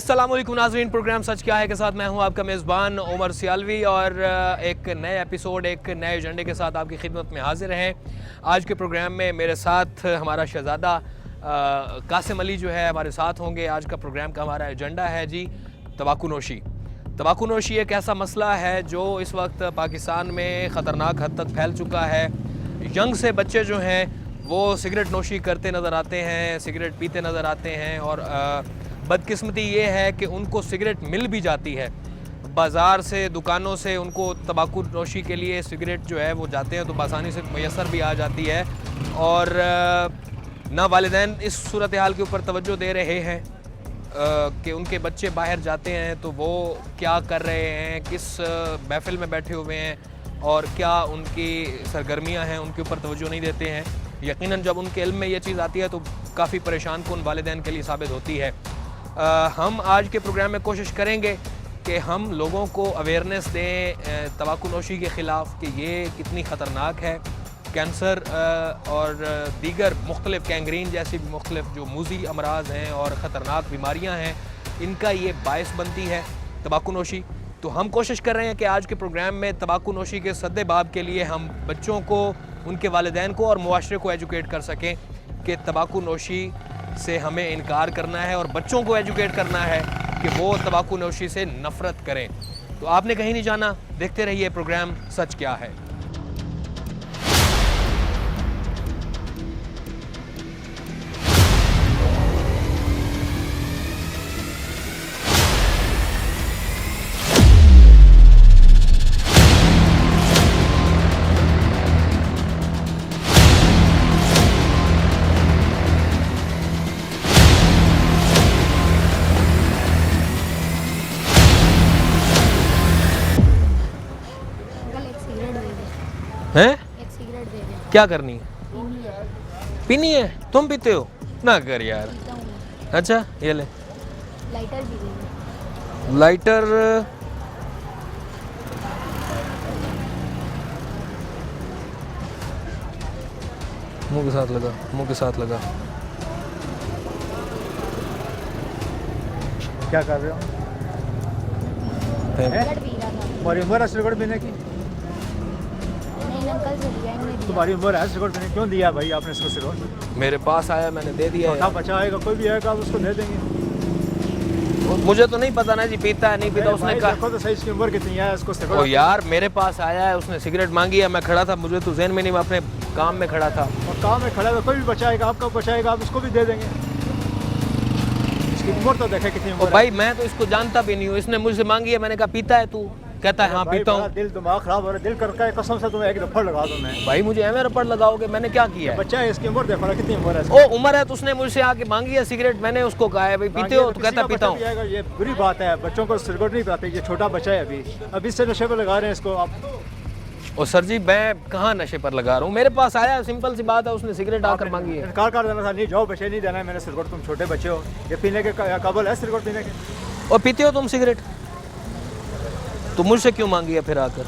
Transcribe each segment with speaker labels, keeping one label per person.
Speaker 1: अस्सलाम वालेकुम नाज़रीन, प्रोग्राम सच क्या है के साथ मैं हूं आपका मेज़बान उमर सियालवी और एक नए एपिसोड एक नए एजेंडे के साथ आपकी खिदमत में हाजिर हैं। आज के प्रोग्राम में मेरे साथ हमारा शहज़ादा कासिम अली जो है हमारे साथ होंगे। आज का प्रोग्राम का हमारा एजेंडा है जी तंबाकू नोशी। तंबाकू नोशी एक ऐसा मसला है जो इस वक्त पाकिस्तान में ख़तरनाक हद तक फैल चुका है। यंग से बच्चे जो हैं वो सिगरेट नोशी करते नज़र आते हैं, सिगरेट पीते नज़र आते हैं और बदकिस्मती ये है कि उनको सिगरेट मिल भी जाती है। बाज़ार से दुकानों से उनको तंबाकू नोशी के लिए सिगरेट जो है वो जाते हैं तो आसानी से मैसर भी आ जाती है और ना वालिदैन इस सूरत हाल के ऊपर तवज्जो दे रहे हैं कि उनके बच्चे बाहर जाते हैं तो वो क्या कर रहे हैं, किस महफिल में बैठे हुए हैं और क्या उनकी सरगर्मियाँ हैं, उनके ऊपर तवज्जो नहीं देते हैं। यकीनन जब उनके इल्म में ये चीज़ आती है तो काफ़ी परेशान कुन वालिदैन के लिए साबित होती है। हम आज के प्रोग्राम में कोशिश करेंगे कि हम लोगों को अवेयरनेस दें तंबाकू नोशी के ख़िलाफ़ कि ये कितनी ख़तरनाक है। कैंसर और दीगर मुख्तलिफ़ गैंग्रीन जैसी भी मुख्तलिफ़ जो मूज़ी अमराज़ हैं और ख़तरनाक बीमारियां हैं, इनका ये बायस बनती है तंबाकू नोशी। तो हम कोशिश कर रहे हैं कि आज के प्रोग्राम में तंबाकू नोशी के सद्देबाब के लिए हम बच्चों को, उनके वालिदैन को और मुआशरे को एजुकेट कर सकें कि तंबाकू नोशी से हमें इनकार करना है और बच्चों को एजुकेट करना है कि वो तंबाकू नोशी से नफ़रत करें। तो आपने कहीं नहीं जाना, देखते रहिए प्रोग्राम सच क्या है। हैं?
Speaker 2: एक सिगरेट दे दे।
Speaker 1: क्या करनी है?
Speaker 2: पीनी है।
Speaker 1: पीनी है? तुम पीते हो? ना कर यार।
Speaker 2: पीता हूँ मैं।
Speaker 1: अच्छा ये ले
Speaker 2: लाइटर भी दे दे।
Speaker 1: लाइटर। मुंह के साथ लगा, मुंह के साथ लगा।
Speaker 3: क्या कर रहे हो?
Speaker 2: सिगरेट पी रहा था।
Speaker 3: तुम्हारी उम्र है सिगरेट पीने की?
Speaker 2: नहीं अंकल से दिया इन्होंने दिया।
Speaker 3: तुम्हारी उम्र है सिगरेट पीने, क्यों दिया भाई आपने इसको सिगरेट?
Speaker 1: मेरे पास आया, मैंने दे दिया
Speaker 3: छोटा बच्चा आएगा, कोई भी आएगा आप उसको दे देंगे।
Speaker 1: मुझे तो नहीं पता ना जी पीता है नहीं पीता। उसने कहा
Speaker 3: देखो तो सही इसकी उम्र कितनी है, उसको
Speaker 1: ओ
Speaker 3: सिगरेट।
Speaker 1: यार मेरे पास आया है, उसने सिगरेट मांगी है, मैं खड़ा था, मुझे तो ज़हन में नहीं, मैं अपने काम में खड़ा था।
Speaker 3: और काम में खड़ा है, कोई भी बच्चा आएगा, आपका बच्चा आएगा, आप उसको भी दे देंगे। इसकी उम्र तो देखे कितनी उम्र
Speaker 1: और भाई मैं तो इसको जानता भी नहीं हूँ, इसने मुझसे मांगी है, मैंने कहा पीता है तू? कहता है हाँ पीता हूँ।
Speaker 3: दिल दिमाग खराब हो रहा है, दिल करके कसम से तुम्हें एक रफड़ लगा दूं मैं।
Speaker 1: भाई मुझे एम रपड़ लगाओगे, मैंने क्या किया है?
Speaker 3: बच्चा है, इसकी उम्र देखो ना कितनी उम्र है।
Speaker 1: ओ उम्र है तो उसने मुझसे आके मांगी है सिगरेट, मैंने उसको कहा है भाई पीते हो तो कहता पीता हूँ।
Speaker 3: ये बुरी बात है, बच्चों को सिगरेट नहीं पिलाते, ये छोटा बच्चा है अभी से नशे पर लगा रहे हैं इसको आप।
Speaker 1: और सर जी मैं कहाँ नशे पर लगा रहा हूँ, मेरे पास आया, सिंपल सी बात है, उसने सिगरेट आकर मांगी है।
Speaker 3: इनकार कर देना था, नहीं जाओ बच्चे नहीं देना है मैंने सिगरेट, तुम छोटे बच्चे हो, ये पीने के काबिल है सिगरेट पीने के।
Speaker 1: और पीते हो तुम सिगरेट तो मुझसे क्यों मांगी है फिर आकर?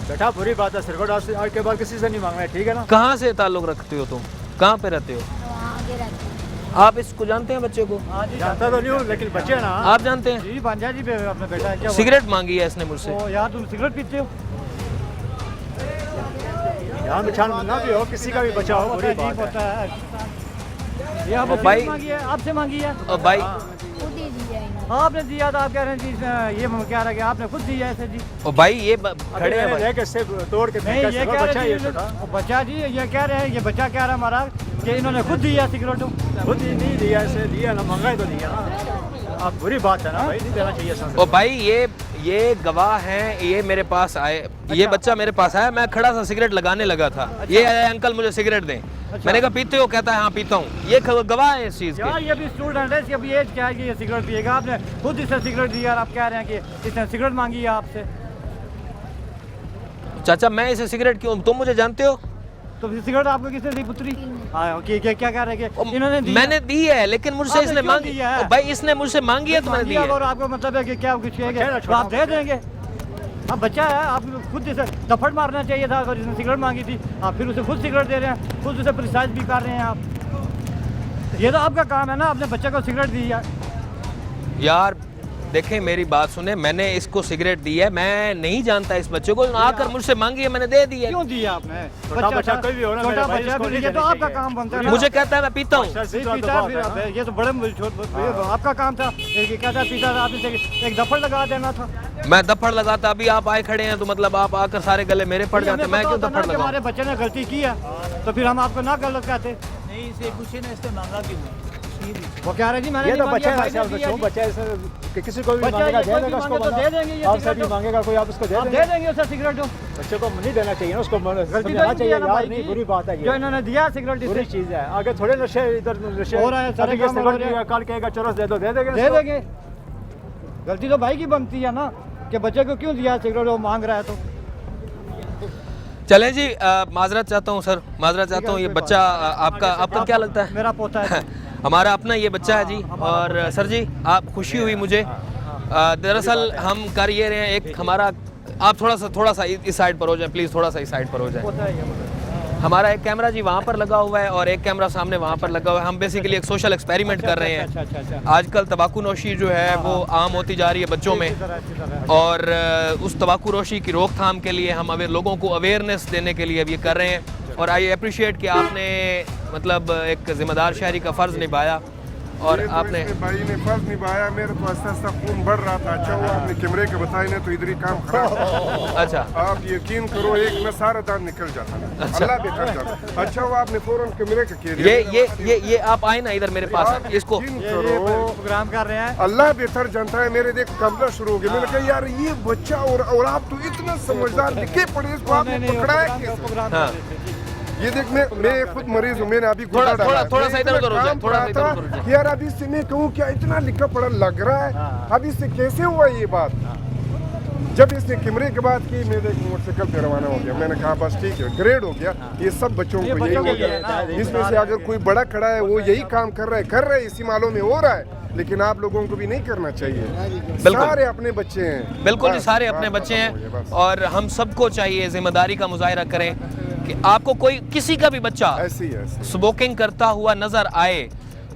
Speaker 3: बेटा बुरी बात है, सिगरेट आज के बाद किसी से नहीं मांगना है, ठीक है ना?
Speaker 1: कहाँ से ताल्लुक रखते हो तुम, कहाँ पे रहते हो?
Speaker 2: वहाँ आगे रहती है।
Speaker 1: आप इसको जानते हैं बच्चे को?
Speaker 3: जानता तो नहीं हूँ लेकिन बच्चे ना।
Speaker 1: आप जानते हैं?
Speaker 3: जी भांजा जी अपना बेटा है क्या?
Speaker 1: सिगरेट मांगी है इसने मुझसे।
Speaker 3: यार तुम सिगरेट पीते हो? यहाँ बिछान ना भी हो, किसी का भी बचा हो, बुरी बात है।
Speaker 4: ये आपने
Speaker 1: भाई-
Speaker 4: मांगी है, आपसे मांगी है?
Speaker 1: और भाई
Speaker 2: खुद ही दिया इन्होंने।
Speaker 4: आपने दिया था, आप कह रहे हैं जी ये क्या रहा कि आपने खुद दिया है जी?
Speaker 1: और भाई ये खड़े हैं भाई।
Speaker 3: लेके से तोड़ के
Speaker 4: नहीं ये कह
Speaker 3: बच्चा
Speaker 4: रहे
Speaker 3: ये
Speaker 4: हैं
Speaker 3: छोटा
Speaker 4: जी, बच्चा जी ये कह रहे हैं, ये बच्चा कह रहा है हमारा कि इन्होंने खुद दिया सिगरेट।
Speaker 3: खुद ही नहीं दिया, ऐसे दिया ना, महंगा तो दिया ना। आप बुरी बात है ना भाई, नहीं देना चाहिए संसद।
Speaker 1: और भाई ये गवाह हैं, ये मेरे पास आए, ये बच्चा मेरे पास आया, मैं खड़ा था सिगरेट लगाने लगा था, ये आया अंकल मुझे सिगरेट दें, मैंने कहा पीते हो? कहता है हाँ पीता हूँ। ये गवाह है इस चीज़
Speaker 4: यार
Speaker 1: के।
Speaker 4: ये भी स्टूडेंट है, इसकी अभी एज क्या है कि ये सिगरेट पिएगा? आपने खुद इसे सिगरेट दिया और आप कह रहे हैं कि इसने सिगरेट मांगी है आपसे।
Speaker 1: चाचा मैं इसे सिगरेट क्यों, तुम मुझे जानते हो?
Speaker 4: तो सिगरेट आपको किसने दी पुत्री? हाँ क्या कह रहे हैं कि इन्होंने दी?
Speaker 1: मैंने दी है लेकिन मुझसे
Speaker 4: आपने
Speaker 1: इसने
Speaker 4: क्यों
Speaker 1: मांगी
Speaker 4: दी है?
Speaker 1: है। भाई इसने मुझसे मांगी है तो मैंने दी है।
Speaker 4: और आपको मतलब है कि क्या कुछ कहेंगे
Speaker 3: बच्चा है ना,
Speaker 4: तो आप दे
Speaker 3: छोटा
Speaker 4: देंगे? अब बच्चा है, आप खुद इसे थप्पड़ मारना चाहिए था अगर इसने सिगरेट मांगी थी, आप फिर उसे खुद सिगरेट दे रहे हैं, खुद उसे प्रिसाइज भी कर रहे हैं आप। ये तो आपका काम है ना, अपने बच्चे को सिगरेट दी है।
Speaker 1: यार देखें मेरी बात सुने, मैंने इसको सिगरेट दी है, मैं नहीं जानता इस बच्चे को, आकर मुझसे मांगी है, मैंने दे दी है।
Speaker 4: क्यों दिया आपने?
Speaker 3: छोटा बच्चा कोई भी हो ना,
Speaker 4: छोटा
Speaker 3: मेरे भाई,
Speaker 4: बच्चा
Speaker 3: इसको
Speaker 4: भी
Speaker 3: नहीं
Speaker 4: ये तो
Speaker 3: देना
Speaker 4: आपका
Speaker 3: चाहिए।
Speaker 4: काम बनता है।
Speaker 1: मुझे कहता है मैं पीता हूँ।
Speaker 4: पीता फिर आप ये तो बड़े आपका काम था, एक कहता पीता था, आपने एक दफड़ लगा देना था।
Speaker 1: मैं दफड़ लगाता, अभी आप आए खड़े हैं तो मतलब आप आकर सारे गले मेरे पड़ जाते, मैं क्यों दफड़ लगाऊं?
Speaker 4: हमारे बच्चे ने गलती की है तो फिर हम आपको ना गलत कहते।
Speaker 5: नहीं इसे पूछे ना, इससे मांगा क्यों?
Speaker 4: वो कह रहे जी मैंने
Speaker 3: ये तो
Speaker 4: नहीं
Speaker 3: बच्चा
Speaker 4: मांगी,
Speaker 3: है,
Speaker 4: भाई ने दिया
Speaker 3: बच्चों
Speaker 4: जी।
Speaker 3: बच्चा ऐसे किसी को भी
Speaker 4: बच्चा
Speaker 3: मांगेगा
Speaker 4: ये
Speaker 3: दे
Speaker 4: कोई
Speaker 3: देगा
Speaker 4: भी
Speaker 3: उसको,
Speaker 4: मांगे तो दे देंगे ये
Speaker 3: आपसे
Speaker 4: सिगरेट
Speaker 3: भी
Speaker 4: तो।
Speaker 3: मांगेगा कोई, आप उसको दे
Speaker 4: आप दे
Speaker 3: देंगे।
Speaker 4: देंगे उसे सिगरेट तो।
Speaker 3: बच्चे को नहीं देना चाहिए ना, उसको
Speaker 4: गलती तो
Speaker 3: समझाना
Speaker 4: नहीं
Speaker 3: चाहिए
Speaker 4: किया ना
Speaker 3: यार,
Speaker 4: भाई
Speaker 3: नहीं
Speaker 4: जी।
Speaker 3: बुरी बात है
Speaker 4: जो
Speaker 3: ये,
Speaker 4: इन्होंने दिया सिगरेट
Speaker 3: बुरी
Speaker 4: इसे
Speaker 3: चीज है। आगे थोड़े नशे इधर नशे
Speaker 4: हो रहा है, सारे
Speaker 3: अभी ये
Speaker 4: काम हो
Speaker 3: सिगरेट
Speaker 4: रहे हैं।
Speaker 3: पिएगा, कल कहेगा चरस दे दो, दे देंगे
Speaker 4: दे
Speaker 3: उसको।
Speaker 4: देंगे। गलती तो भाई की बनती है ना कि बच्चे को क्यों दिया सिगरेट, वो मांग रहा है तो।
Speaker 1: चलें जी, माजरत चाहता हूँ सर, माजरत चाहता हूँ। ये बच्चा आपका क्या लगता है?
Speaker 4: मेरा पोता है।
Speaker 1: हमारा अपना ये बच्चा है जी। और सर जी आप खुशी हुई मुझे, दरअसल हम कर ये रहे हैं एक हमारा, आप थोड़ा सा इस साइड पर हो जाए प्लीज़, थोड़ा सा इस साइड पर हो जाए।
Speaker 4: पोता है ये मेरा।
Speaker 1: हमारा एक कैमरा जी वहाँ पर लगा हुआ है और एक कैमरा सामने वहाँ पर लगा हुआ है। हम बेसिकली एक सोशल एक्सपेरिमेंट कर रहे
Speaker 4: अच्छा, अच्छा,
Speaker 1: हैं।
Speaker 4: अच्छा।
Speaker 1: आजकल तंबाकू नोशी जो है वो आम होती जा रही है बच्चों में,
Speaker 4: अच्छी तरह।
Speaker 1: और उस तंबाकू नोशी की रोकथाम के लिए हम लोगों को अवेयरनेस देने के लिए अब ये कर रहे हैं। और आई अप्रिशिएट कि आपने मतलब एक जिम्मेदार शहरी का फ़र्ज़ निभाया और
Speaker 6: ये तो
Speaker 1: आपने
Speaker 6: इसके भाई ने फर्ज निभाया। मेरे तो आस्ता आस्ता खून बढ़ रहा था। अच्छा हुआ आपने कैमरे के बताए ना, तो इधर ही काम खराब।
Speaker 1: अच्छा
Speaker 6: आप यकीन करो, एक में सारा दांत निकल जाता था। अल्लाह बेहतर जाता। अच्छा हुआ आपने फौरन कैमरे का किया।
Speaker 1: ये आप आए ना इधर मेरे पास, इसको
Speaker 6: यकीन
Speaker 4: ये
Speaker 6: करो,
Speaker 4: प्रोग्राम कर रहे हैं।
Speaker 6: अल्लाह बेहतर जानता है। मेरे देख कब्जा शुरू हो गया। मैंने कहा यार ये बच्चा और आप तो इतना समझदार दिखे पड़े, इसको आपने पकड़ाया कैसे? ये देख मैं खुद मरीज हूँ, मैंने अभी
Speaker 1: थोड़ा
Speaker 6: गुजरा
Speaker 1: सा इधर उधर हो जाए, थोड़ा सा इधर उधर हो जाए।
Speaker 6: यार अभी से मैं कहूँ क्या इतना लिखा पढ़ा लग रहा है, अभी से कैसे हुआ ये बात? जब इसने कैमरे के बाद की, मैं देख मोटरसाइकिल पे रवाना हो गया। मैंने कहा बस ठीक है, ग्रेड हो गया। ये सब बच्चों को यही हो गया। इसमें से अगर कोई बड़ा खड़ा है वो यही काम कर रहा है, इसी मालों में हो रहा है। लेकिन आप लोगों को भी नहीं करना चाहिए। सारे अपने बच्चे हैं,
Speaker 1: बिल्कुल जी,
Speaker 6: बस,
Speaker 1: सारे
Speaker 6: बस,
Speaker 1: अपने
Speaker 6: बस,
Speaker 1: बच्चे हैं
Speaker 6: बस।
Speaker 1: और हम सबको चाहिए जिम्मेदारी का मुजाहिरा करें कि आपको कोई किसी का भी बच्चा
Speaker 6: ऐसे ही
Speaker 1: स्मोकिंग करता हुआ नजर आए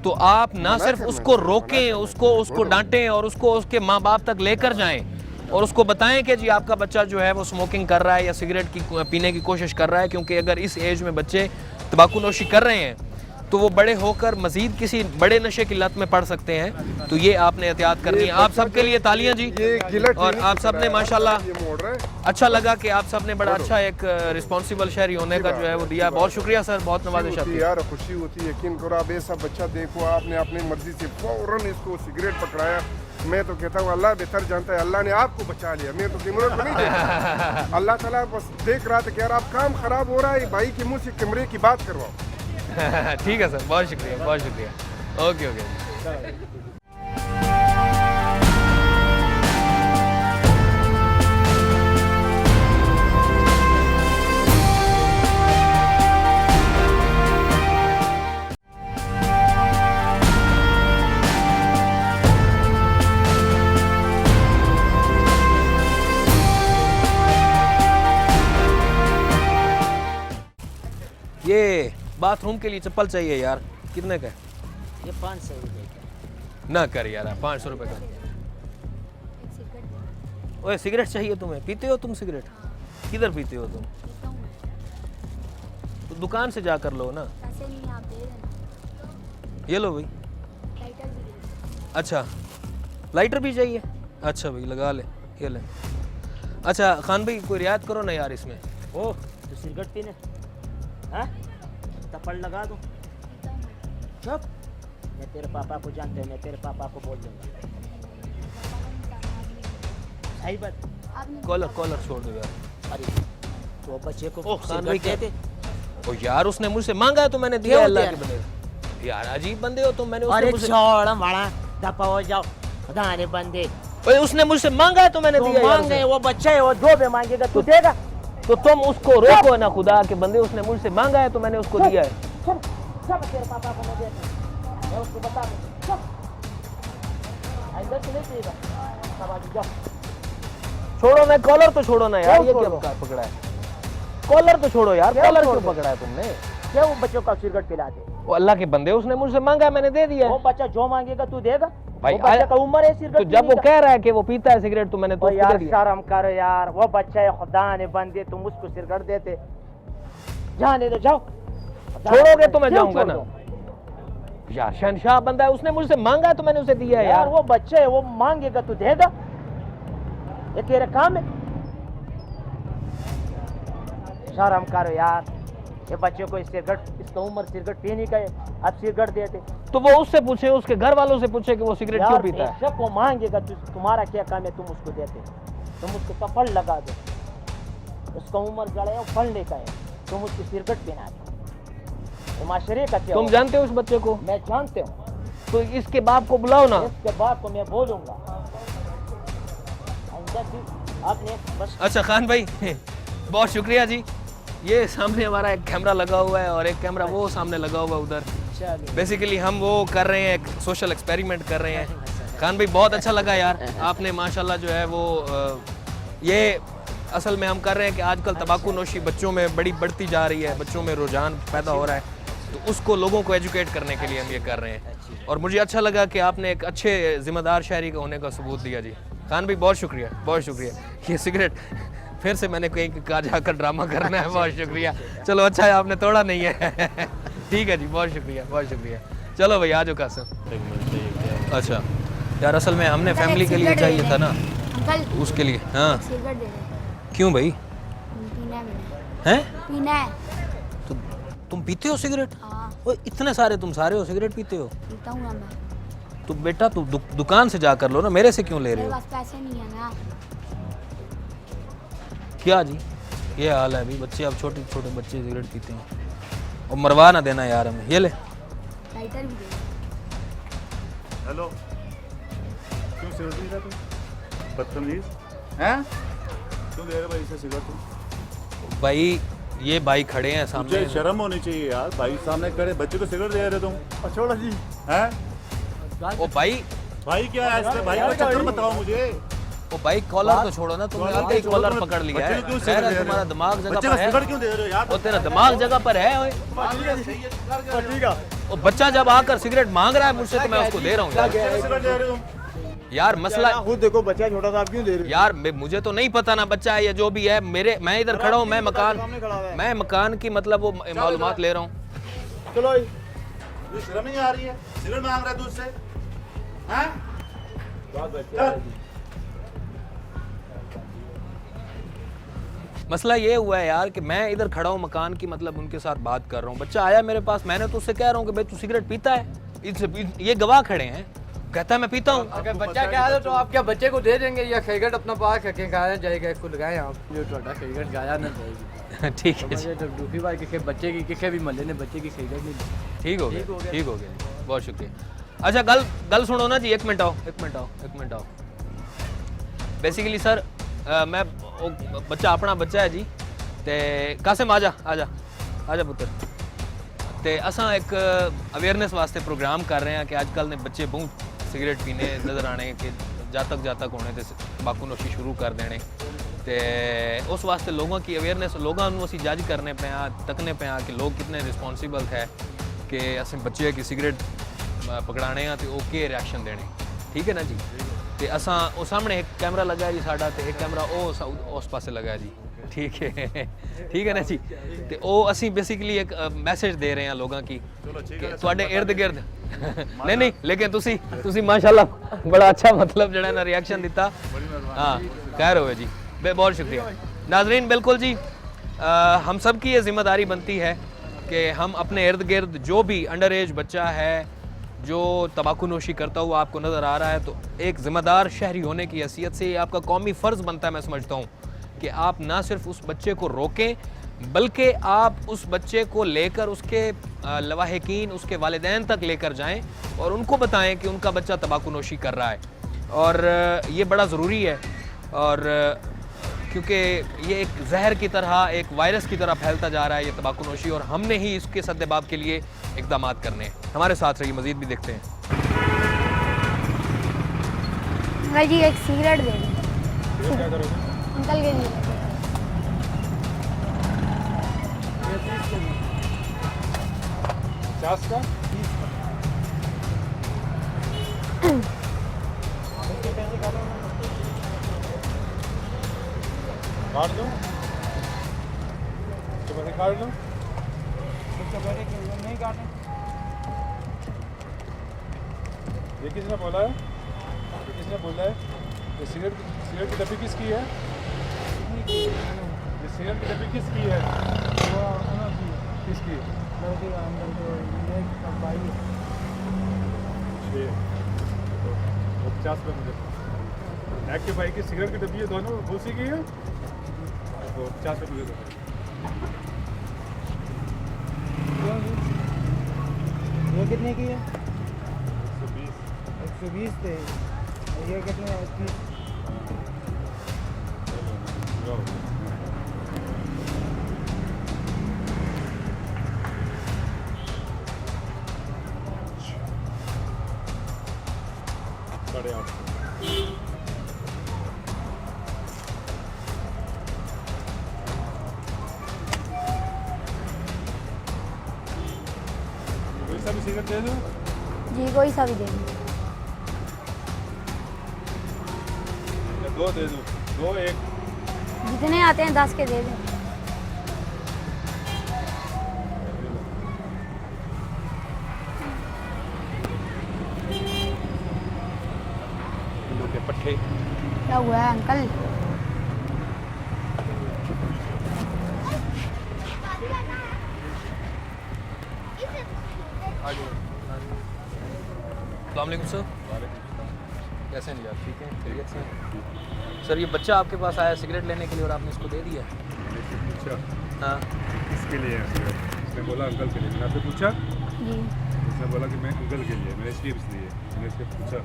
Speaker 1: तो आप ना सिर्फ
Speaker 6: करना
Speaker 1: उसको
Speaker 6: चाहिए,
Speaker 1: रोकें, उसको डांटें और उसको उसके माँ बाप तक लेकर जाएं और उसको बताएं कि जी आपका बच्चा जो है वो स्मोकिंग कर रहा है या सिगरेट की पीने की कोशिश कर रहा है। क्योंकि अगर इस एज में बच्चे तंबाकू नोशी कर रहे हैं तो वो बड़े होकर मजीद किसी बड़े नशे की लत में पड़ सकते हैं। तो ये आपने एहतियात करनी है। आप सबके लिए तालियां जी।
Speaker 6: ये गिलट
Speaker 1: और आप सब ने माशाल्लाह
Speaker 6: ये मोड़ रहा है।
Speaker 1: अच्छा लगा कि आप सब ने बड़ा अच्छा एक रिस्पॉन्सिबल शहरी होने का जो है वो दिया। बहुत शुक्रिया सर, बहुत नवाज़िश
Speaker 6: होती है
Speaker 1: आपकी।
Speaker 6: यार, खुशी होती है। यकीन करो, आप ऐसा बच्चा देखो, आपने अपनी मर्जी से फौरन इसको सिगरेट पकड़ाया। मैं तो कहता हूँ अल्लाह बेहतर जानता है, अल्लाह ने आपको बचा लिया। मैं तो कैमरे को नहीं देखा। अल्लाह ताला बस देख रहा था कि यार आप काम खराब हो रहा है, भाई के मुंह से कैमरे की बात करवाओ।
Speaker 1: ठीक है सर, बहुत शुक्रिया, बहुत शुक्रिया। Okay okay. ये बाथरूम के लिए चप्पल चाहिए यार, कितने का है?
Speaker 5: ये 500 रुपये का।
Speaker 1: ना कर यार, 500 रुपये का।
Speaker 2: एक सिगरेट
Speaker 1: ओए सिगरेट चाहिए तुम्हें? पीते हो तुम सिगरेट? किधर पीते हो तुम?
Speaker 2: देता हूँ मैं।
Speaker 1: तो दुकान से जा कर लो ना।
Speaker 2: पैसे नहीं आप दे देना।
Speaker 1: ये लो भाई।
Speaker 2: लाइटर भी दे देना।
Speaker 1: अच्छा लाइटर भी चाहिए? अच्छा भाई लगा ले, ये ले। अच्छा खान भाई कोई रियायत करो ना यार इसमें।
Speaker 5: ओ तो सिगरेट पीने हाँ थप्पड़ लगा दूँ? चुप, मैं तेरे पापा को जानते हैं, मैं तेरे पापा को बोल दूंगा। सही बात।
Speaker 2: आपने
Speaker 1: कॉलर छोड़ दो यार।
Speaker 5: अरे तो बच्चे को
Speaker 1: ओह, खान भाई
Speaker 5: सिगरेट देते।
Speaker 1: ओ यार उसने मुझसे मांगा है तो मैंने दिया।
Speaker 5: क्यों
Speaker 1: अल्लाह
Speaker 5: दिया?
Speaker 1: के बंदे यार, अजीब बंदे हो तुम। मैंने उसने
Speaker 5: अरे
Speaker 1: मुझसे
Speaker 5: छोड़ बड़ा दफा हो जाओ, खुदा बंदे।
Speaker 1: ओए उसने मुझसे मांगा है तो मैंने
Speaker 5: तो
Speaker 1: दिया यार
Speaker 5: मांगे,
Speaker 1: उसे।
Speaker 5: वो बच्चा है, वो जो भी मांगेगा तू देगा।
Speaker 1: तो तुम उसको रोको ना, खुदा के बंदे। उसने मुझसे मांगा है तो मैंने उसको दिया है।
Speaker 5: सब तेरे पापा को मैं देता, मैं उसको बता दूँ। इधर से नहीं देगा, सब आगे जाओ।
Speaker 1: छोड़ो ना, कॉलर तो छोड़ो ना यार। ये
Speaker 5: छोड़ो?
Speaker 1: क्या पकड़ा है? कॉलर तो छोड़ो यार, कॉलर क्यों पकड़ा है तुमने?
Speaker 5: क्या वो बच्चों का सिगरेट पिला दे?
Speaker 1: वो अल्लाह के बंदे, उसने मुझसे मांगा है मैंने दे दिया
Speaker 5: वो
Speaker 1: है।
Speaker 5: बच्चा जो मांगेगा तू देगा?
Speaker 1: भाई
Speaker 5: वो बच्चे का उम्र है सिगरेट
Speaker 1: तो जब
Speaker 5: पीने
Speaker 1: वो
Speaker 5: का?
Speaker 1: कह रहा है कि वो पीता है सिगरेट तो मैंने तो
Speaker 5: ओ
Speaker 1: उसको दे
Speaker 5: यार
Speaker 1: दिया।
Speaker 5: शर्म करो यार, वो बच्चा है, खुदा ने बंदे, तुम उसको सिगरेट देते? जाने दो, जाओ।
Speaker 1: छोड़ोगे तो मैं
Speaker 5: क्यों
Speaker 1: जाऊंगा
Speaker 5: छोड़
Speaker 1: ना
Speaker 5: दो?
Speaker 1: यार, शहनशाह बंदा है, उसने मुझसे मांगा तो मैंने उसे दिया है
Speaker 5: यार
Speaker 1: यार।
Speaker 5: वो बच्चा है, वो मांगेगा तो देगा, ये तेरा काम है। शर्म करो यार, ये बच्चे को सिगरेट, इसका उम्र सिगरेट पीने का है, अब सिगरेट देते?
Speaker 1: तो वो उससे पूछे, उसके घर वालों से पूछे कि वो सिगरेट क्यों
Speaker 5: यार
Speaker 1: पीता है।
Speaker 5: बेशक वो मांगेगा, तुम्हारा क्या काम है, तुम उसको देते? तुम उसको थप्पड़ लगा दो, उसका उम्र जड़ा है, वो पढ़ने का है, तुम उसको सिगरेट पीना दो, तो माशरे का क्या
Speaker 1: तुम
Speaker 5: होगा?
Speaker 1: जानते हो उस बच्चे को?
Speaker 5: मैं जानते हूँ,
Speaker 1: तो इसके बाप को बुलाओ ना।
Speaker 5: इसके बाद को मैं बोलूंगा। आपने बस
Speaker 1: अच्छा खान भाई बहुत शुक्रिया जी। ये सामने हमारा एक कैमरा लगा हुआ है और एक कैमरा वो सामने लगा हुआ है उधर। बेसिकली हम वो कर रहे हैं, एक सोशल एक्सपेरिमेंट कर रहे हैं। खान भाई बहुत अच्छा लगा यार, आपने माशाल्लाह जो है वो ये असल में हम कर रहे हैं कि आजकल तंबाकू नोशी बच्चों में बड़ी बढ़ती जा रही है, बच्चों में रुझान पैदा हो रहा है, तो उसको लोगों को एजुकेट करने के लिए हम ये कर रहे हैं। और मुझे अच्छा लगा कि आपने एक अच्छे जिम्मेदार शहरी का होने का सबूत दिया जी। खान भाई बहुत शुक्रिया, बहुत शुक्रिया। ये सिगरेट फिर से मैंने कहीं कहा जाकर ड्रामा करना है, बहुत शुक्रिया। चलो अच्छा है आपने तोड़ा नहीं है ठीक है जी, बहुत शुक्रिया, बहुत शुक्रिया। चलो भाई आ जाओ कासिम। अच्छा यार असल में हमने फैमिली के लिए चाहिए था ना,
Speaker 2: अंकल
Speaker 1: उसके लिए। हाँ
Speaker 2: सिगरेट दे दे,
Speaker 1: क्यों भाई?
Speaker 2: पीना है मैंने,
Speaker 1: हैं?
Speaker 2: पीना है।
Speaker 1: तो तुम पीते हो सिगरेट?
Speaker 2: हाँ
Speaker 1: ओ इतने सारे तुम सारे हो सिगरेट पीते हो?
Speaker 2: पीता हूँ ना मैं,
Speaker 1: तो बेटा तू दुकान से जाकर लो ना, मेरे से क्यों ले रहे
Speaker 2: मेरे
Speaker 1: हो?
Speaker 2: पास पैसे नहीं है ना।
Speaker 1: क्या जी ये हाल है अभी, बच्चे अब छोटे छोटे बच्चे सिगरेट पीते हैं और मरवा ना देना यार हमें। ये ले
Speaker 2: लाइटर भी दे दे।
Speaker 7: हेलो, क्यों सिगरेट पी रहा तुम? बदतमीज हैं? क्यों दे रहे भाई से सिगरेट तुम?
Speaker 1: भाई ये भाई खड़े हैं
Speaker 7: मुझे
Speaker 1: सामने।
Speaker 7: शर्म होनी चाहिए यार, भाई सामने खड़े बच्चे को सिगरेट दे रहे तुम।
Speaker 3: छोड़ो जी।
Speaker 7: हैं?
Speaker 1: ओ भाई,
Speaker 7: भाई क्या है इसमें? भाई का चक्कर बताओ मुझे।
Speaker 1: ओ भाई कॉलर तो छोड़ो ना, तुमने आते ही कॉलर पकड़ लिया है।
Speaker 7: बच्चे को क्यों
Speaker 1: खैर
Speaker 7: सिगरेट
Speaker 1: है,
Speaker 7: दे रहे
Speaker 1: तुम्हारा
Speaker 7: हो?
Speaker 1: दिमाग जगह
Speaker 7: बच्चे
Speaker 1: पर
Speaker 7: को
Speaker 1: है।
Speaker 7: सिगरेट क्यों दे रहे हो यार?
Speaker 1: ओ तेरा दिमाग जगह पर है ओए।
Speaker 3: ठीक है।
Speaker 1: ओ बच्चा जब आकर सिगरेट मांग रहा है मुझसे तो मैं उसको दे रहा हूँ यार।
Speaker 7: बच्चे को सिगरेट दे रहे हो तुम?
Speaker 1: यार मसला
Speaker 3: खुद देखो बच्चा छोटा सा, आप क्यों दे रहे
Speaker 1: यार मुझे तो नहीं पता ना बच्चा है या जो भी है, मैं इधर खड़ा हूँ, मैं मकान की मतलब वो मालूमात ले रहा हूँ।
Speaker 3: हो? चलो
Speaker 7: तुझे शर्म नहीं आ रही है? सिगरेट मांग रहा है तुझसे? हैं? चल।
Speaker 1: मसला ये हुआ है यार कि मैं इधर खड़ा हूँ मकान की मतलब उनके साथ बात कर रहा हूँ, बच्चा आया मेरे पास, मैंने तो उससे कह रहा हूँ कि भाई तू सिगरेट पीता है? ये गवाह खड़े हैं, कहता है मैं पीता हूँ।
Speaker 8: अगर बच्चा कहा है तो आप क्या बच्चे को दे देंगे या सिगरेट अपना पास करके गाया जाएगा? इसको लगाए आप जो छोटा सिगरेट गाया ना जाएगी।
Speaker 1: ठीक है जी,
Speaker 8: तो दूसरी बार किसी बच्चे की किसी भी महल्ले ने बच्चे की सिगरेट नहीं दी।
Speaker 1: ठीक हो गया, ठीक हो गया जी, बहुत शुक्रिया। अच्छा गल सुनो ना जी, एक मिनट आओ। बेसिकली सर मैं बच्चा अपना बच्चा है जी, ते कासिम आजा पुत्र, ते असां एक अवेयरनेस वास्ते प्रोग्राम कर रहे हैं कि आजकल ने बच्चे बहुत सिगरेट पीने नज़र आने कि जातक होने ते तंबाकू नोशी शुरू कर देने, ते उस वास्ते लोगों की अवेयरनेस लोगों को असी जज करने पे तकने पे कि लोग कितने रिस्पॉन्सिबल है कि असें बच्चे की सिगरेट पकड़ाने ते ओह के रिएक्शन देने। ठीक है ना जी? ते असां वो सामने एक कैमरा लगा है जी साडा, ते एक कैमरा उस पासे लगा है जी। ठीक है ना जी? ते ਉਹ ਅਸੀਂ ਬੇਸਿਕਲੀ ਇੱਕ ਮੈਸੇਜ ਦੇ ਰਹੇ ਹਾਂ ਲੋਕਾਂ ਕੀ ਕਿ ਤੁਹਾਡੇ ਇਰਦ ਗਿਰਦ ਨਹੀਂ ਲੇਕਿਨ ਤੁਸੀਂ ਮਾਸ਼ਾਅੱਲਾ ਬੜਾ ਅੱਛਾ मतलब ਜਿਹੜਾ ਨਾ ਰਿਐਕਸ਼ਨ ਦਿੱਤਾ। हाँ खैर होवे जी, बहुत शुक्रिया। नाजरीन बिल्कुल जी, हम सब की ये जिम्मेदारी बनती है कि हम अपने इर्द गिर्द जो भी अंडर एज बच्चा है जो तंबाकू नोशी करता हुआ आपको नज़र आ रहा है, तो एक ज़िम्मेदार शहरी होने की हैसियत से ये आपका कौमी फ़र्ज़ बनता है, मैं समझता हूँ कि आप ना सिर्फ उस बच्चे को रोकें बल्कि आप उस बच्चे को लेकर उसके लवाहिकीन उसके वालिदैन तक लेकर जाएं और उनको बताएं कि उनका बच्चा तंबाकू नोशी कर रहा है। और ये बड़ा ज़रूरी है, और क्योंकि ये एक जहर की तरह, एक वायरस की तरह फैलता जा रहा है ये तंबाकू नोशी, और हमने ही इसके सद्देबाब के लिए इक़दाम करने हैं। हमारे साथ रहिए, मज़ीद भी देखते हैं।
Speaker 2: अंकल जी एक सिगरेट दे दो अंकल के लिए।
Speaker 3: काट दो, इसके बाद काट दो।
Speaker 4: नहीं काटने।
Speaker 3: ये किसने बोला है? ये किसने बोला है? ये सिगरेट की डब्बी किसकी है? ये सिगरेट की डब्बी किसकी है? किसकी?
Speaker 4: तो
Speaker 3: 50 रुपये मुझे। एक के भाई की सिगरेट की डब्बी है, दोनों उसी की है, तो 50 रुपये दे दो।
Speaker 4: ये कितने की है?
Speaker 3: 120।
Speaker 4: 120 थे। ये कितने? 30।
Speaker 3: साढ़े 8। कोई सा भी सिगरेट दे दो।
Speaker 2: जी कोई सा भी दे दो।
Speaker 3: दो दे दो, 2 1।
Speaker 2: जितने आते हैं 10 के दे दो।
Speaker 1: के पट्टे।
Speaker 2: क्या हुआ है अंकल?
Speaker 1: अस्सलाम वालेकुम सर। कैसे हैं जी आप? ठीक हैं, खैरियत से हैं? सर ये बच्चा आपके पास आया सिगरेट लेने के लिए और आपने इसको दे दिया?
Speaker 3: पूछा
Speaker 1: हाँ।
Speaker 3: किसके लिए है सिगरेट? उसने बोला अंकल के लिए। मैंने आपसे पूछा,
Speaker 2: जी
Speaker 3: उसने बोला कि मैं अंकल के लिए, मैंने इसलिए मैंने इससे पूछा।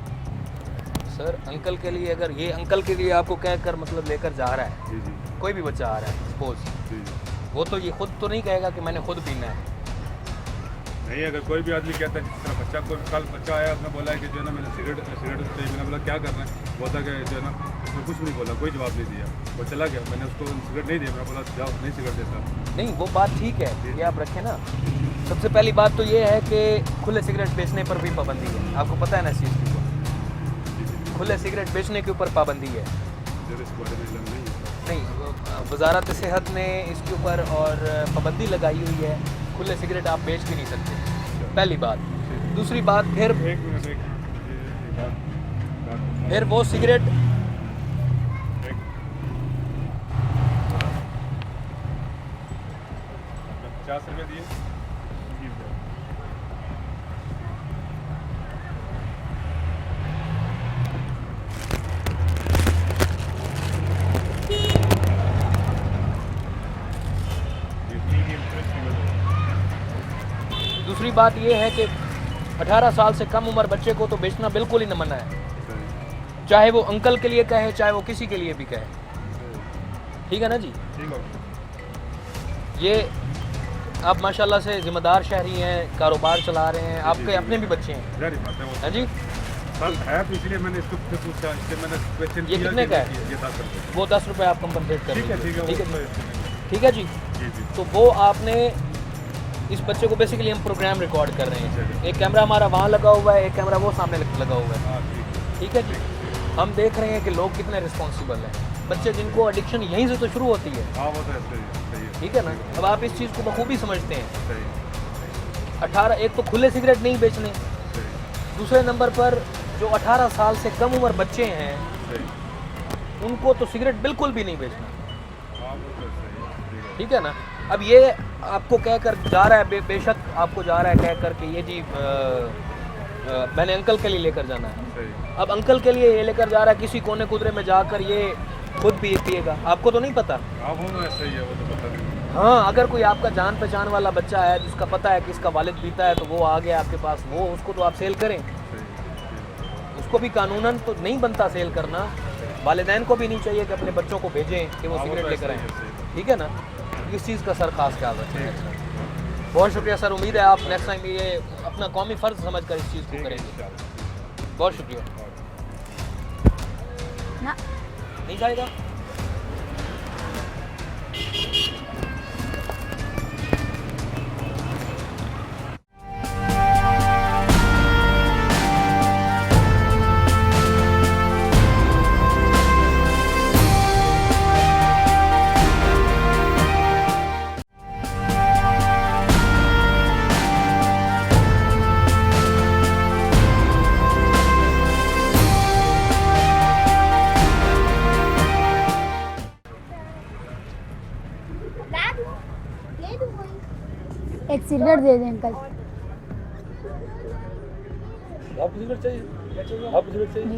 Speaker 1: सर अंकल के लिए, अगर ये अंकल के लिए आपको कह कर मतलब लेकर जा रहा है,
Speaker 3: जी जी
Speaker 1: कोई भी बच्चा आ रहा है सपोज,
Speaker 3: जी जी।
Speaker 1: वो तो ये खुद तो नहीं कहेगा कि मैंने खुद पीना है।
Speaker 3: नहीं, अगर कोई भी आदमी कहता है, जिस तरह बच्चा को कल बच्चा आया, उसने बोला है कि जो है ना मैंने सिगरेट चाहिए। मैंने बोला क्या करना है? बोला कि जो है ना, उसने कुछ नहीं बोला, कोई जवाब नहीं दिया, वो चला गया। मैंने उसको सिगरेट नहीं दिया, मैं बोला जाओ, नहीं सिगरेट देता।
Speaker 1: नहीं वो बात ठीक है, ये आप रखें ना। सबसे पहली बात तो ये है कि खुले सिगरेट बेचने पर भी पाबंदी है, आपको पता है ना इस चीज़ की? खुले सिगरेट बेचने के ऊपर पाबंदी है।
Speaker 3: जब इस बारे में इल्म नहीं है।
Speaker 1: नहीं, वजारत सेहत ने इसके ऊपर और पाबंदी लगाई हुई है, खुले सिगरेट आप बेच भी नहीं सकते, पहली बात। दूसरी बात फिर
Speaker 3: एक मिनट, एक बात।
Speaker 1: फिर वो सिगरेट
Speaker 3: एक 50 रुपये दिए।
Speaker 1: दूसरी बात ये है कि 18 साल से कम उम्र बच्चे को तो बेचना बिल्कुल ही न मना है, चाहे वो अंकल के लिए कहे, चाहे वो किसी के लिए भी कहे। ठीक है ना जी?
Speaker 3: ठीक है।
Speaker 1: ये आप माशाल्लाह से ज़िम्मेदार शहरी हैं, कारोबार चला रहे हैं, आपके अपने भी बच्चे हैं,
Speaker 3: जारी बात है वो।
Speaker 1: है जी?
Speaker 3: सर है, तो इसलिए मैंने इसको फिर पूछा, इससे मैंने क्वेश्चन
Speaker 1: ये
Speaker 3: किया
Speaker 1: कितने
Speaker 3: कि
Speaker 1: का है?
Speaker 3: ये 10 रुपये।
Speaker 1: वो 10 रुपये आप कंपनसेट कर
Speaker 3: ठीक है,
Speaker 1: दीजिए।
Speaker 3: ठीक है,
Speaker 1: ठीक है
Speaker 3: वो
Speaker 1: ठीक है जी।
Speaker 3: जी जी।
Speaker 1: तो वो आपने इस बच्चे को बेसिकली हम प्रोग्राम रिकॉर्ड कर रहे हैं, एक कैमरा हमारा वहाँ लगा हुआ है, एक कैमरा वो सामने लगा हुआ है।
Speaker 3: हाँ ठीक है।
Speaker 1: ठीक है जी। हम देख रहे हैं कि लोग कितने रिस्पॉन्सिबल हैं, बच्चे जिनको एडिक्शन यहीं से तो शुरू होती है।
Speaker 3: हाँ वो तो ऐसे ही है, सही है।
Speaker 1: ठीक है ना? अब आप इस चीज़ को बखूबी समझते हैं।
Speaker 3: सही है,
Speaker 1: 18 एक तो खुले सिगरेट नहीं बेचने,
Speaker 3: सही है,
Speaker 1: दूसरे नंबर पर जो 18 साल से कम उम्र बच्चे हैं
Speaker 3: सही।
Speaker 1: उनको तो सिगरेट बिल्कुल भी नहीं बेचना।
Speaker 3: हाँ वो तो सही है, ठीक है।
Speaker 1: ठीक है ना? अब ये आपको कह कर जा रहा है, बेशक आपको जा रहा है कह कर कि ये जी मैंने अंकल के लिए लेकर जाना है।
Speaker 3: सही।
Speaker 1: अब अंकल के लिए ये लेकर जा रहा है, किसी कोने कुदरे में जाकर ये खुद पिएगा, आपको तो नहीं पता।
Speaker 3: हाँ वो तो ऐसे ही है, वो तो पता नहीं।
Speaker 1: हाँ, अगर कोई आपका जान पहचान वाला बच्चा है जिसका पता है कि इसका वालिद पीता है, तो वो आ गया आपके पास, वो उसको तो आप सेल करें। उसको भी कानूनन तो नहीं बनता सेल करना, वालिदैन को भी नहीं चाहिए कि अपने बच्चों को भेजें कि वो
Speaker 3: हाँ, वो
Speaker 1: सिगरेट
Speaker 3: तो
Speaker 1: लेकर
Speaker 3: ऐसे ही
Speaker 1: आएँ।
Speaker 3: है,
Speaker 1: ठीक है ना? इस चीज़ का सर खास ख्याल रखें। बहुत शुक्रिया सर, उम्मीद है आप नेक्स्ट टाइम ये अपना कौमी फ़र्ज़ समझ कर इस चीज़ को करेंगे। बहुत शुक्रिया।
Speaker 2: ना
Speaker 1: नहीं जाएगा?
Speaker 2: एक सिगरेट दे दें अंकल।
Speaker 3: आपको सिगरेट चाहिए? आपको सिगरेट चाहिए?
Speaker 2: जी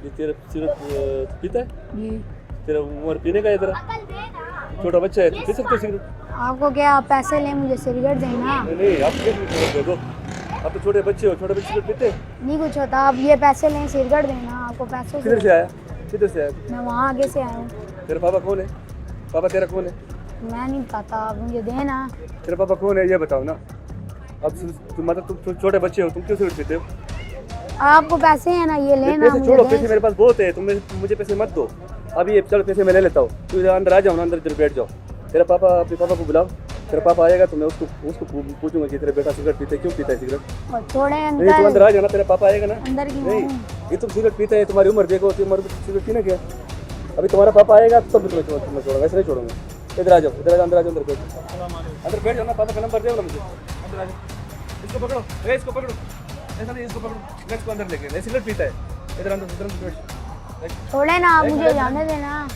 Speaker 3: ये तेरा सिगरेट पीता है?
Speaker 2: जी।
Speaker 3: तेरा उम्र पीने का है तेरा? छोटा बच्चा है, तू पी सकते हो सिगरेट?
Speaker 2: आपको क्या, आप पैसे लें मुझे सिगरेट देना।
Speaker 3: नहीं, आप कैसे सिगरेट दे दो? आप तो छोटे बच्चे हो, छोटे बच्चे सिगरेट पीते हैं?
Speaker 2: नहीं कुछ होता, आप ये पैसे लें सिगरेट देना, आपको पैसों
Speaker 3: किधर से
Speaker 2: से।
Speaker 3: आया? किधर से आया?
Speaker 2: मैं वहाँ आगे से आया हूँ।
Speaker 3: तेरा पापा कौन है? पापा तेरा कौन है?
Speaker 2: मैं नहीं बताता, आप मुझे देना।
Speaker 3: तेरा पापा कौन है ये बताओ ना। अब तुम मतलब तुम छोटे बच्चे हो, तुम क्यों सिगरेट पीते हो?
Speaker 2: आपको पैसे हैं ना, ये लेना
Speaker 3: पैसे छोड़ो, पैसे
Speaker 2: मुझे
Speaker 3: मेरे पास बहुत है, तुम मुझे पैसे मत दो। अभी ये चलो पैसे मैं ले लेता हूँ, तू इधर अंदर आ जाओ ना, अंदर इधर बैठ जाओ। तेरा पापा, अपने पापा को बुलाओ, तेरा पापा आएगा तो मैं उसको पूछूंगा कि तेरा बेटा सिगरेट पीता है, क्यों पीता है सिगरेट?
Speaker 2: और छोड़े
Speaker 3: नहीं, तू अंदर
Speaker 2: अंकल,
Speaker 3: आ जाना, तेरा पापा आएगा ना।
Speaker 2: अंदर की
Speaker 3: नहीं,
Speaker 2: हूँ।
Speaker 3: ये तुम सिगरेट पीते हैं, तुम्हारी उम्र देखो, तुम्हारी उम्र सिगरेट पीना क्या? अभी तुम्हारा पापा आएगा तब तुम्हें छोड़ूंगा, ऐसे नहीं छोड़ूंगा। इधर आ जाओ, इधर आ जाओ, अंदर आ जाओ, अंदर बैठ जाओ ना। पापा का नंबर दे ना मुझे, अंदर आ जाओ। इसको पकड़ो, इसको पकड़ो, ऐसा नहीं, इसको पकड़ो, इसको अंदर लेके, नहीं सिगरेट पीता है। इधर अंदर बैठ।
Speaker 2: छोड़े ना, आप मुझे जाने देना।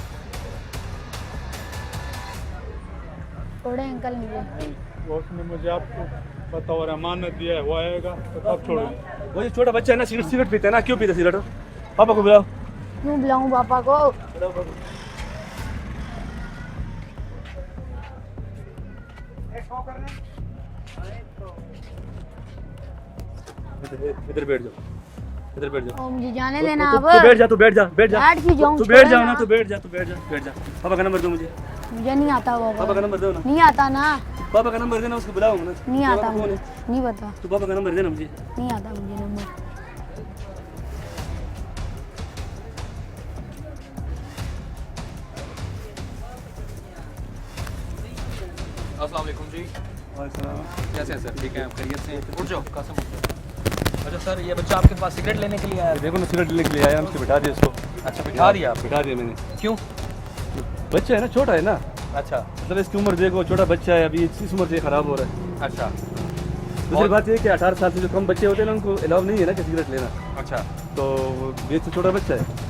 Speaker 2: छोड़े अंकल मुझे।
Speaker 3: उसने मुझे आपको बतौर अमानत दिया है, वो आएगा तो तब छोड़ेंगे। वो जो छोटा बच्चा है ना, सिगरेट पीता है ना, क्यों पीता है सिगरेट? पापा को बुलाओ।
Speaker 2: क्यों बुलाऊं पापा को?
Speaker 3: इधर बैठ जाओ, इधर बैठ जाओ।
Speaker 2: और मुझे जाने देना
Speaker 3: तू
Speaker 2: आप।
Speaker 3: बैठ जा, तू बैठ जा, बैठ जा।
Speaker 2: बैठ क्यों जाऊं?
Speaker 3: तू बैठ
Speaker 2: छोड़े
Speaker 3: जाओ ना, तू बैठ जा, तू बैठ जा, बैठ जा। पापा का नंबर दो मुझे,
Speaker 2: मुझे नहीं आता वो।
Speaker 3: पापा का नंबर दो ना।
Speaker 2: नहीं आता ना,
Speaker 3: पापा का नंबर देना, उसको बुलाओ ना।
Speaker 2: नहीं आता
Speaker 3: कौन
Speaker 2: मुझे,
Speaker 3: है?
Speaker 2: नहीं पता,
Speaker 3: तू पापा का नंबर देना मुझे।
Speaker 2: नहीं आता मुझे नंबर।
Speaker 1: अस्सलाम वालेकुम जी, कैसे हैं सर? ठीक है, आप खैरियत से? उठ जाओ कासिम, उठ जाओ। अच्छा सर, ये बच्चा आपके पास सिगरेट लेने के लिए आया?
Speaker 3: देखो ना, सिगरेट लेने के लिए आया, हमसे बिठा दिया इसको।
Speaker 1: अच्छा, बिठा दिया आप?
Speaker 3: बिठा दिया मैंने।
Speaker 1: क्यों?
Speaker 3: बच्चा है ना, छोटा है ना,
Speaker 1: अच्छा
Speaker 3: मतलब इसकी उम्र देखो, छोटा बच्चा है, अभी इस उम्र से खराब हो रहा है।
Speaker 1: अच्छा
Speaker 3: दूसरी बात ये कि 18 साल से जो कम बच्चे होते हैं ना, उनको अलाउ नहीं है ना कि सिगरेट लेना,
Speaker 1: अच्छा,
Speaker 3: तो ये तो छोटा बच्चा है।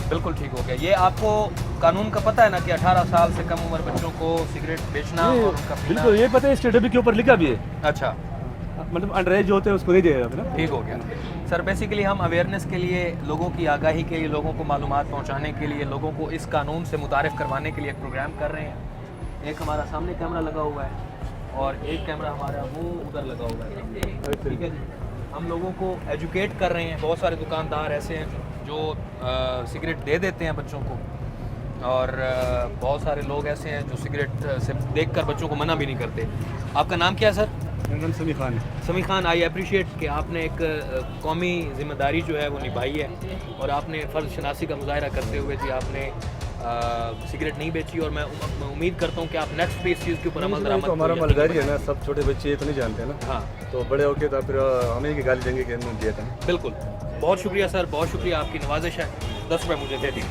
Speaker 1: बिल्कुल ठीक हो गया। ये आपको कानून का पता है ना कि 18 साल से कम उम्र बच्चों को सिगरेट बेचना और उनका पीना?
Speaker 3: बिल्कुल, ये पता है, स्टेडियम के ऊपर लिखा भी है,
Speaker 1: अच्छा,
Speaker 3: मतलब अंडर एज जो होते हैं उसको नहीं देगा ना।
Speaker 1: ठीक हो गया सर। बेसिकली हम अवेयरनेस के लिए, लोगों की आगाही के लिए, लोगों को मालूमात पहुंचाने के लिए, लोगों को इस कानून से मुतारिफ करवाने के लिए एक प्रोग्राम कर रहे हैं। एक हमारा सामने कैमरा लगा हुआ है और एक कैमरा हमारा वो उधर लगा हुआ है, ठीक है जी। हम लोगों को एजुकेट कर रहे हैं। बहुत सारे दुकानदार ऐसे हैं जो सिगरेट दे देते हैं बच्चों को, और बहुत सारे लोग ऐसे हैं जो सिगरेट से देखकर बच्चों को मना भी नहीं करते। आपका नाम क्या है सर?
Speaker 3: मेरा नाम समी खान है।
Speaker 1: समी खान, आई अप्रिशिएट कि आपने एक कौमी जिम्मेदारी जो है वो निभाई है और आपने फ़र्ज शनासी का मुजाहरा करते हुए जी आपने सिगरेट नहीं बेची, और मैं उम्मीद करता हूँ कि आप नेक्स्ट भी इस चीज़ के ऊपर अमल
Speaker 3: तो
Speaker 1: दरामद
Speaker 3: हमारा
Speaker 1: को
Speaker 3: मलदारी है ना, सब छोटे बच्चे ये तो नहीं जानते ना,
Speaker 1: हाँ
Speaker 3: तो बड़े होके तो फिर हमें की गाली देंगे कि हमने दिया था।
Speaker 1: बिल्कुल। बहुत शुक्रिया सर, बहुत शुक्रिया, आपकी नवाजिश है। 10 रुपये मुझे दे दें।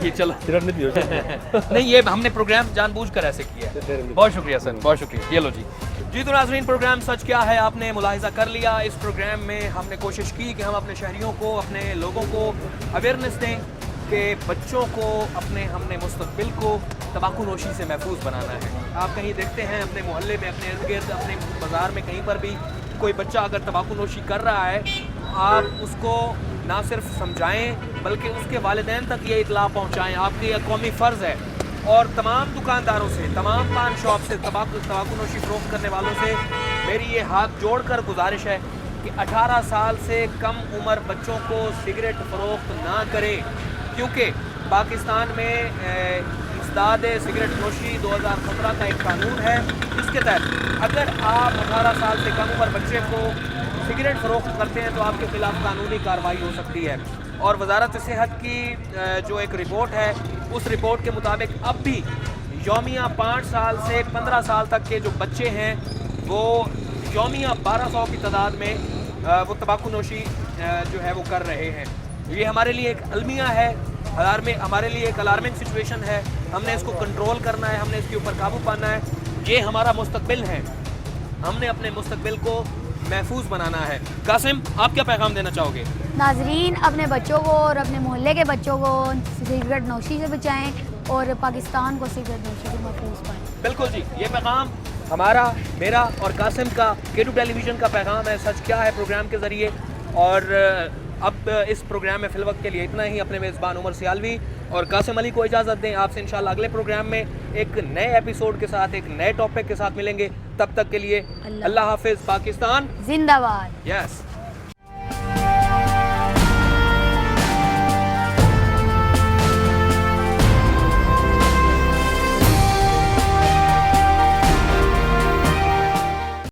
Speaker 1: ये चलो
Speaker 3: सिगरेट नहीं पियो।
Speaker 1: नहीं, ये हमने प्रोग्राम जानबूझकर ऐसे किया है। बहुत शुक्रिया सर, बहुत शुक्रिया। ये लो जी। जी तो नाज़रीन, प्रोग्राम सच क्या है आपने मुलाहिज़ा कर लिया। इस प्रोग्राम में हमने कोशिश की कि हम अपने शहरियों को, अपने लोगों को अवेयरनेस दें कि बच्चों को हमने मुस्तक़बिल को तंबाकू-नोशी से महफूज बनाना है। आप कहीं देखते हैं अपने मोहल्ले में, अपने इर्द गिर्द, अपने बाज़ार में, कहीं पर भी कोई बच्चा अगर तंबाकू-नोशी कर रहा है, आप उसको ना सिर्फ समझाएं बल्कि उसके वालिदैन तक ये इत्तला पहुँचाएँ। आपकी यह कौमी फ़र्ज़ है। और तमाम दुकानदारों से, तमाम पान शॉप से, तंबाकू-नोशी फ़रोख्त करने वालों से मेरी ये हाथ जोड़कर गुजारिश है कि 18 साल से कम उम्र बच्चों को सिगरेट फ़रोख्त ना करें, क्योंकि पाकिस्तान में इस्दाद सिगरेट नोशी 2017 का एक कानून है, जिसके तहत अगर आप 18 साल से कम उम्र बच्चे को सिगरेट फ़रोख्त करते हैं तो आपके ख़िलाफ़ कानूनी कार्रवाई हो सकती है। और वजारत सेहत की जो एक रिपोर्ट है, उस रिपोर्ट के मुताबिक अब भी यौमिया 5 साल से 15 साल तक के जो बच्चे हैं वो यौमिया 1200 की तादाद में वो तंबाकू नोशी जो है वो कर रहे हैं। ये हमारे लिए एक अलमिया है, हमारे लिए एक अलार्मिंग सिचुएशन है। हमने इसको कंट्रोल करना है, हमने इसके ऊपर काबू पाना है। ये हमारा मुस्तकबिल है, हमने अपने मुस्तकबिल को महफूज बनाना है। कासिम, आप क्या पैगाम देना चाहोगे?
Speaker 2: नाजरीन, अपने बच्चों को और अपने मोहल्ले के बच्चों को सिगरेट नोशी से बचाएं और पाकिस्तान को सिगरेट नोशी से महफूज पाएं।
Speaker 1: बिल्कुल जी, ये पैगाम हमारा, मेरा और कासिम का K2 टेलीविज़न का पैगाम है सच क्या है प्रोग्राम के ज़रिए। और अब इस प्रोग्राम में फ़िलवक्त के लिए इतना ही। अपने मेज़बान उमर सियालवी और कासिम अली को इजाज़त दें। आपसे इंशाल्लाह अगले प्रोग्राम में एक नए एपिसोड के साथ, एक नए टॉपिक के साथ मिलेंगे। तब तक के लिए अल्लाह हाफिज़। पाकिस्तान
Speaker 2: जिंदाबाद।
Speaker 1: यस।